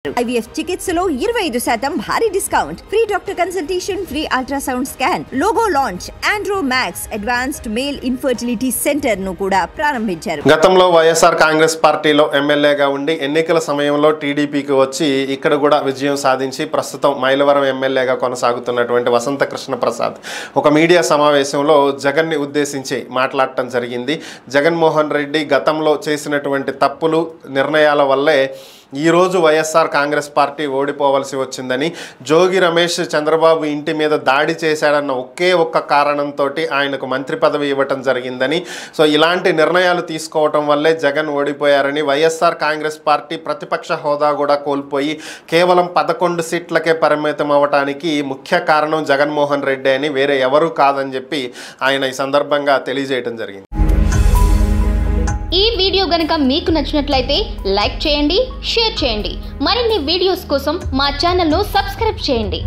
IVF చికిత్సలో 25% భారీ discount, free doctor consultation, free ultrasound scan, logo launch, Andro max advanced male infertility centre ను కూడా ప్రారంభించారు. గతంలో వైఎస్ఆర్ కాంగ్రెస్ పార్టీలో ఎమ్మెల్యేగా ఉండి ఎన్నికల సమయంలో టీడీపీకి వచ్చి ఇక్కడ కూడా విజయం సాధించి ప్రస్తుతం మైలవరం ఎమ్మెల్యేగా కొనసాగుతున్నటువంటి వసంత కృష్ణ ప్రసాద్ ఒక మీడియా సమావేశంలో జగన్ని ఉద్దేశించి మాట్లాడటం జరిగింది. జగన్మోహన్ రెడ్డి గతంలో చేసినటువంటి తప్పులు నిర్ణయాల వల్లే ఈరోజు వైఎస్ఆర్ కాంగ్రెస్ పార్టీ ఓడిపోవలసి వచ్చిందని, జోగి రమేష్ చంద్రబాబు ఇంటి మీద దాడి చేశాడన్న ఒకే ఒక్క కారణంతో ఆయనకు మంత్రి పదవి ఇవ్వటం జరిగిందని, సో ఇలాంటి నిర్ణయాలు తీసుకోవటం వల్లే జగన్ ఓడిపోయారని, వైఎస్ఆర్ కాంగ్రెస్ పార్టీ ప్రతిపక్ష హోదా కూడా కోల్పోయి కేవలం 11 సీట్లకే పరిమితం అవ్వటానికి ముఖ్య కారణం జగన్మోహన్ రెడ్డి అని, వేరే ఎవరూ కాదని చెప్పి ఆయన ఈ సందర్భంగా తెలియజేయటం జరిగింది. ఈ వీడియో గనుక మీకు నచ్చినట్లయితే లైక్ చేయండి, షేర్ చేయండి. మరిన్ని వీడియోస్ కోసం మా ఛానల్ను సబ్స్క్రైబ్ చేయండి.